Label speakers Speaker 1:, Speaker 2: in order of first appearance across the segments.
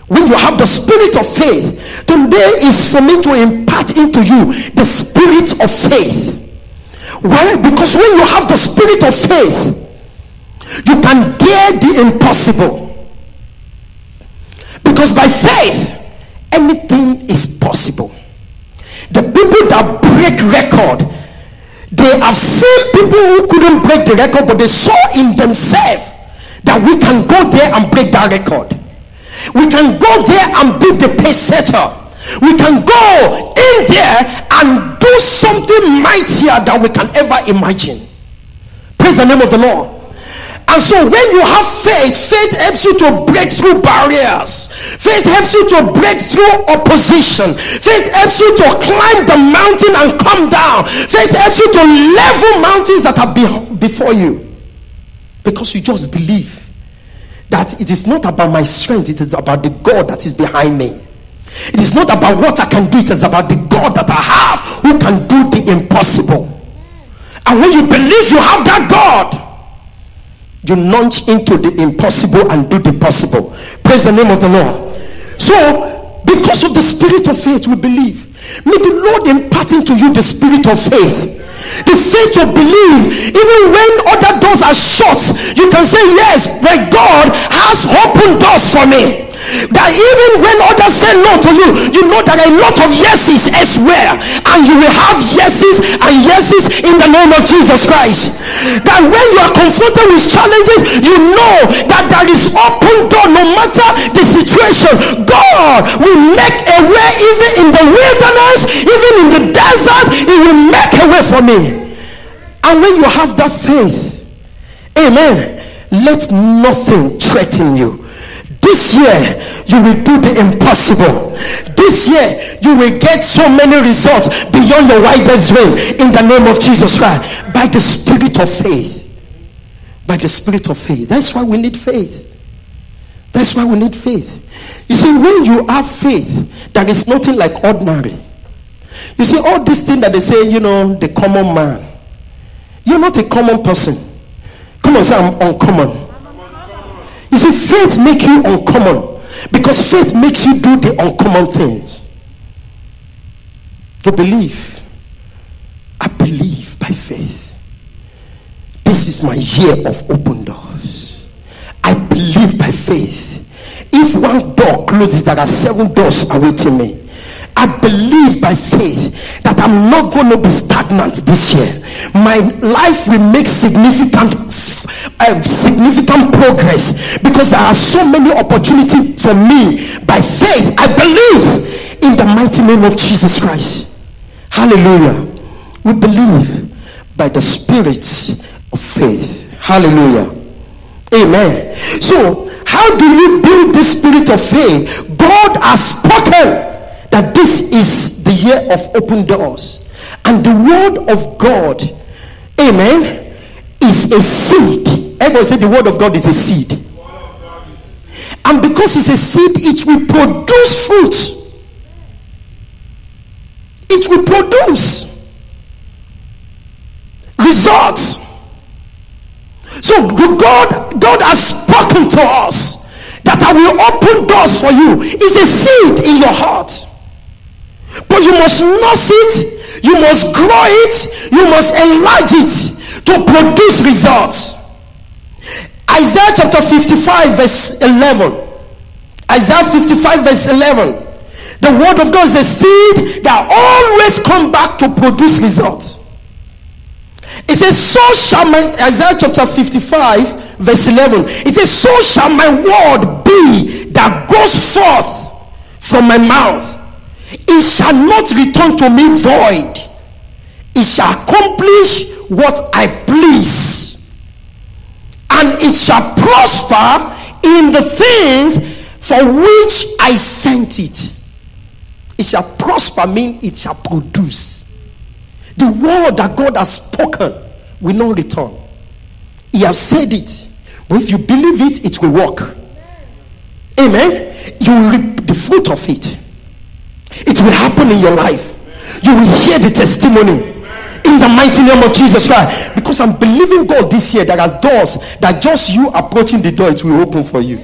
Speaker 1: when you have the spirit of faith, today is for me to impart into you the spirit of faith. Why? Because when you have the spirit of faith, you can dare the impossible. Because by faith, anything is possible. The people that break record, they have seen people who couldn't break the record, but they saw in themselves that we can go there and break that record. We can go there and beat the pace setter. We can go in there and do something mightier than we can ever imagine. Praise the name of the Lord. And so when you have faith, faith helps you to break through barriers. Faith helps you to break through opposition. Faith helps you to climb the mountain and come down. Faith helps you to level mountains that are before you. Because you just believe that it is not about my strength, it is about the God that is behind me. It is not about what I can do, it is about the God that I have who can do the impossible. And when you believe you have that God, you launch into the impossible and do the possible. Praise the name of the Lord. So, because of the spirit of faith, we believe. May the Lord impart into you the spirit of faith. The faith to believe, even when other doors are shut, you can say, yes, but God has opened doors for me. That even when others say no to you, you know there are a lot of yeses elsewhere, and you will have yeses and yeses in the name of Jesus Christ. That when you are confronted with challenges, you know that there is open door. No matter the situation, God will make a way. Even in the wilderness, even in the desert, He will make a way for me. And when you have that faith, amen, let nothing threaten you. This year, you will do the impossible. This year, you will get so many results beyond your wildest dream in the name of Jesus Christ. By the spirit of faith. By the spirit of faith. That's why we need faith. That's why we need faith. You see, when you have faith, there is nothing like ordinary. You see, all these things that they say, you know, the common man. You're not a common person. Come on, say I'm uncommon. You see, faith makes you uncommon, because faith makes you do the uncommon things. You believe. I believe by faith. This is my year of open doors. I believe by faith. If one door closes, there are 7 doors awaiting me. I believe by faith that I'm not going to be stagnant this year. My life will make significant progress, because there are so many opportunities for me. By faith, I believe in the mighty name of Jesus Christ. Hallelujah. We believe by the spirit of faith. Hallelujah. Amen. So, how do you build this spirit of faith? God has spoken that this is the year of open doors, and the word of God, amen, is a seed. Everybody say the word of God is a seed. And because it's a seed, it will produce fruit. It will produce results. So God has spoken to us that I will open doors for you. It's a seed in your heart. But you must nurse it, you must grow it, you must enlarge it to produce results. Isaiah chapter 55 verse 11. Isaiah 55 verse 11. The word of God is a seed that always come back to produce results. It says, so shall my, Isaiah chapter 55 verse 11. It says, so shall my word be that goes forth from my mouth. It shall not return to me void. It shall accomplish what I please, and it shall prosper in the things for which I sent it. It shall prosper means it shall produce. The word that God has spoken will not return. He has said it, but if you believe it, it will work. Amen. You will reap the fruit of it. It will happen in your life. You will hear the testimony in the mighty name of Jesus Christ. Because I'm believing God this year, there are doors that just you approaching the door, it will open for you.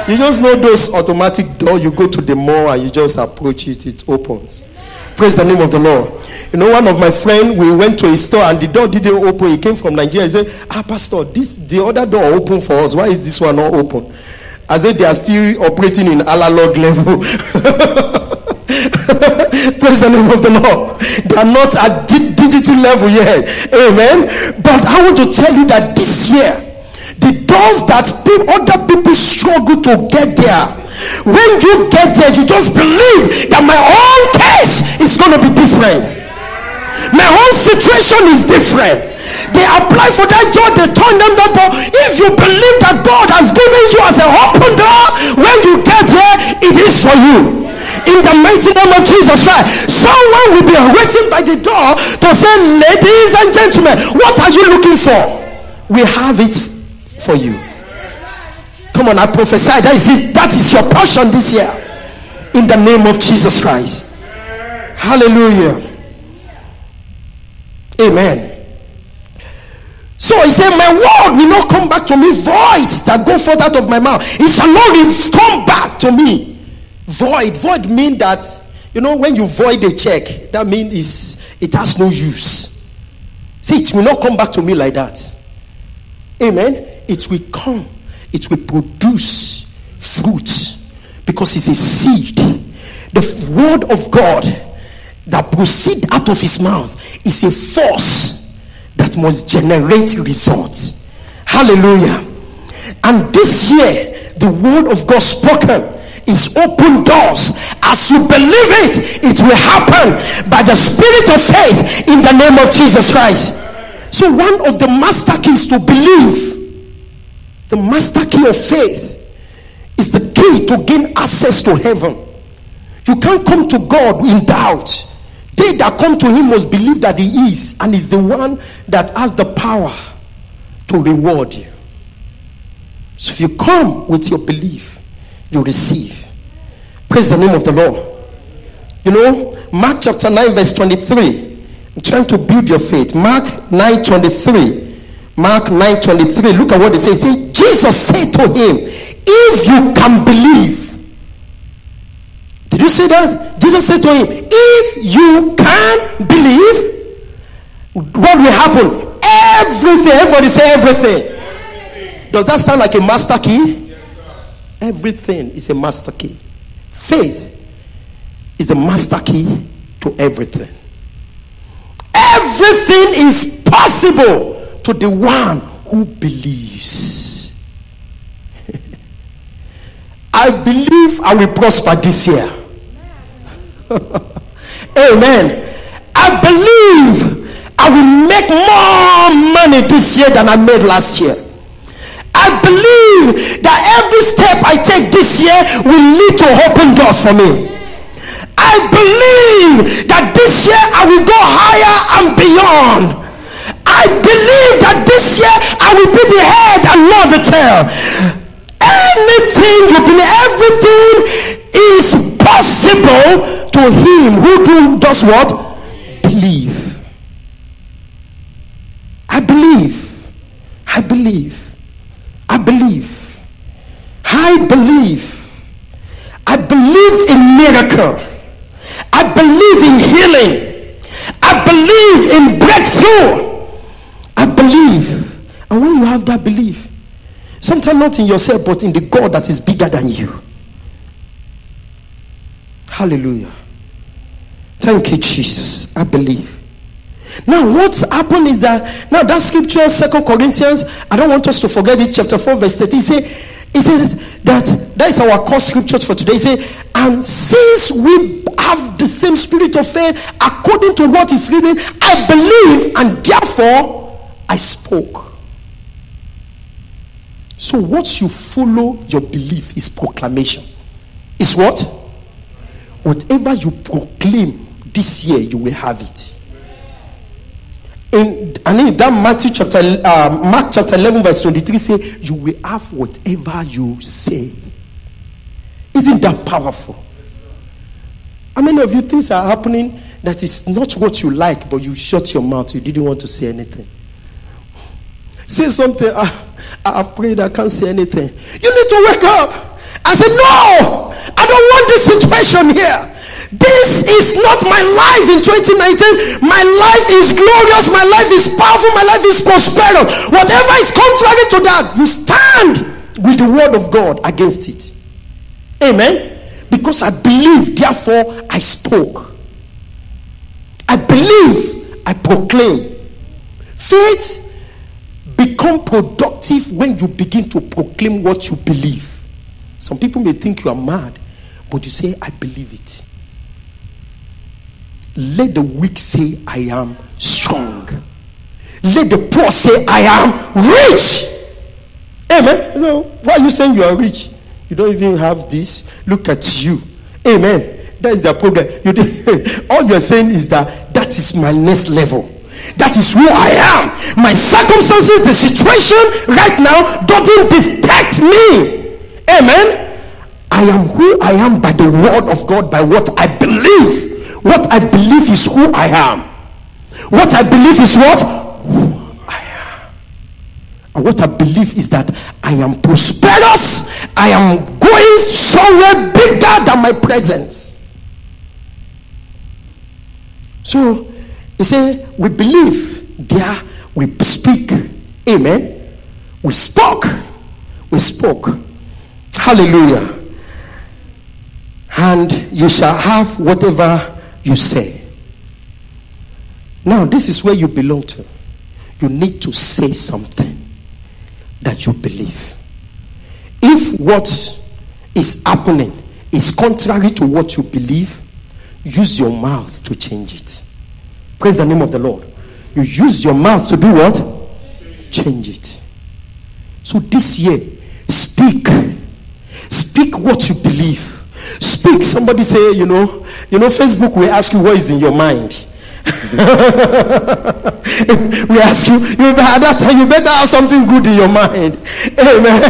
Speaker 1: You just know those automatic doors. You go to the mall and you just approach it. It opens. Praise the name of the Lord. You know, one of my friends, we went to a store and the door didn't open. He came from Nigeria. He said, Pastor, the other door open for us. Why is this one not open? I said, they are still operating in analog level. Praise the name of the Lord. They are not at digital level yet. Amen. But I want to tell you that this year, the doors that other people struggle to get there, when you get there, you just believe that my own case is going to be different. My own situation is different. They apply for that job, they turn them down. But if you believe that God has given you as an open door, when you get there, it is for you. In the mighty name of Jesus Christ. Someone will be waiting by the door to say, ladies and gentlemen, what are you looking for? We have it for you. Come on, I prophesy that is it. That is your portion this year. In the name of Jesus Christ. Hallelujah. Amen. So he said, my word will not come back to me void, that go forth out of my mouth. It shall not come back to me void. Void means that, you know, when you void a check, that means it has no use. See, it will not come back to me like that. Amen. It will come. It will produce fruit because it's a seed. The word of God that proceeds out of his mouth is a force that must generate results. Hallelujah. And this year, the word of God spoken is open doors. As you believe it, it will happen by the spirit of faith in the name of Jesus Christ. So one of the master keys to believe, the master key of faith, is the key to gain access to heaven. You can't come to God in doubt. They that come to him must believe that he is, and is the one that has the power to reward you. So if you come with your belief, you receive. Praise the name of the Lord. You know, Mark chapter 9 verse 23. I'm trying to build your faith. Mark 9:23. Mark 9:23. Look at what it says. See, Jesus said to him, if you can believe. Did you see that? Jesus said to him, if you can believe, what will happen? Everything. Everybody say everything. Does that sound like a master key? Yes, sir. Everything is a master key. Faith is a master key to everything. Everything is possible to the one who believes. I believe I will prosper this year. Amen. I believe I will make more money this year than I made last year. I believe that every step I take this year will lead to open doors for me. I believe that this year I will go higher and beyond. I believe that this year I will be the head and not the tail. Anything you believe, everything is possible to him who does what? Believe. I believe. I believe. I believe. I believe. I believe in miracle. I believe in healing. I believe in breakthrough. I believe. And when you have that belief, sometimes not in yourself, but in the God that is bigger than you. Hallelujah. Thank you, Jesus. I believe. Now, what's happened is that, now that scripture, 2 Corinthians, I don't want us to forget it, chapter 4, verse 13. He said that is our core scriptures for today. He said, and since we have the same spirit of faith, according to what is written, I believe, and therefore I spoke. So once you follow your belief is proclamation. Is what? Whatever you proclaim this year, you will have it. In that Mark chapter 11 verse 23 say, you will have whatever you say. Isn't that powerful? How many of you things are happening that is not what you like, but you shut your mouth, you didn't want to say anything? Say something. I have prayed, I can't say anything. You need to wake up. I said, no, I don't want this situation here. This is not my life in 2019. My life is glorious. My life is powerful. My life is prosperous. Whatever is contrary to that, you stand with the word of God against it. Amen. Because I believe, therefore I spoke. I believe, I proclaim. Faith become productive when you begin to proclaim what you believe. Some people may think you are mad, but you say, I believe it. Let the weak say, I am strong. Let the poor say, I am rich. Amen. So why are you saying you are rich? You don't even have this. Look at you. Amen. That is the problem. All you're saying is that is my next level. That is who I am. My circumstances, the situation right now doesn't detect me. Amen. I am who I am by the word of God, by what I believe. What I believe is who I am. What I believe is what? Who I am. And what I believe is that I am prosperous. I am going somewhere bigger than my presence. So, he said, we believe, there we speak. Amen. We spoke. We spoke. Hallelujah. And you shall have whatever you say. Now, this is where you belong to. You need to say something that you believe. If what is happening is contrary to what you believe, use your mouth to change it. Praise the name of the Lord. You use your mouth to do what? Change it. So this year, speak. Speak what you believe. Speak. Somebody say, you know, Facebook will ask you what is in your mind. We ask you, you better have something good in your mind. Amen.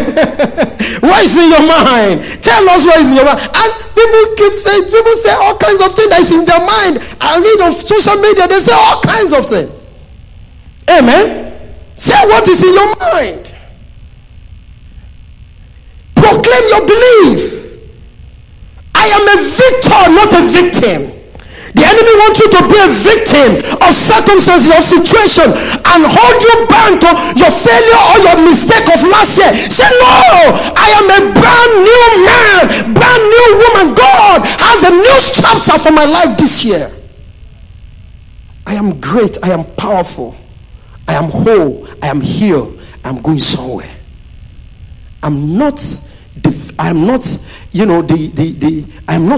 Speaker 1: What is in your mind? Tell us what is in your mind. And people say all kinds of things that is in their mind. I read on social media, they say all kinds of things. Amen. Say what is in your mind. Proclaim your belief. I am a victor, not a victim. The enemy wants you to be a victim of circumstances, of situation, and hold you bound to your failure or your mistake of last year. Say, no, I am a brand new man, brand new woman. God has a new chapter for my life this year. I am great. I am powerful. I am whole. I am healed. I am going somewhere. I am not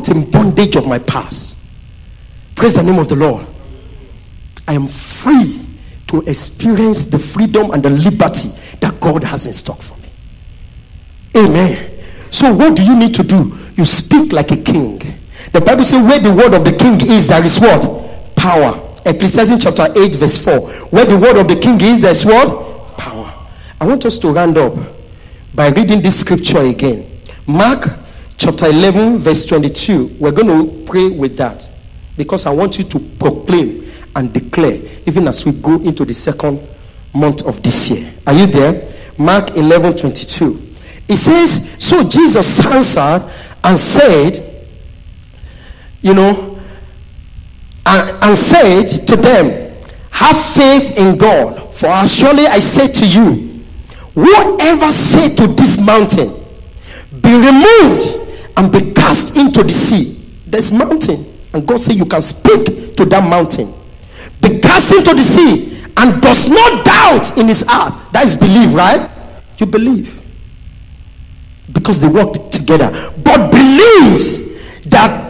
Speaker 1: in bondage of my past. Praise the name of the Lord. I am free to experience the freedom and the liberty that God has in stock for me. Amen. So what do you need to do? You speak like a king. The Bible says where the word of the king is, there is what? Power. Ecclesiastes chapter 8 verse 4. Where the word of the king is, there is what? Power. I want us to round up by reading this scripture again. Mark chapter 11 verse 22. We're going to pray with that, because I want you to proclaim and declare even as we go into the second month of this year. Are you there? Mark 11:22. It says, so Jesus answered and said, and said to them, have faith in God, for surely I say to you, whoever say to this mountain, be removed and be cast into the sea. There's mountain. And God said you can speak to that mountain. Be cast into the sea and does not doubt in his heart. That is belief, right? You believe. Because they work together. But believes that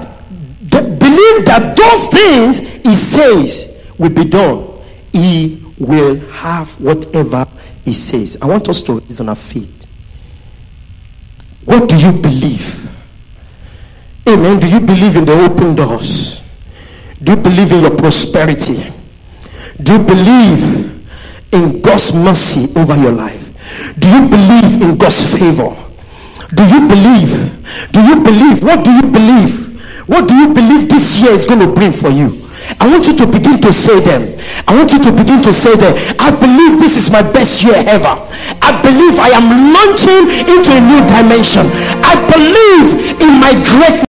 Speaker 1: those things he says will be done. He will have whatever he says. I want us to raise on our feet. What do you believe? Amen. Do you believe in the open doors? Do you believe in your prosperity? Do you believe in God's mercy over your life? Do you believe in God's favor? Do you believe? Do you believe? What do you believe? What do you believe this year is going to bring for you? I want you to begin to say them. I want you to begin to say them. I believe this is my best year ever. I believe I am launching into a new dimension. I believe in my greatness.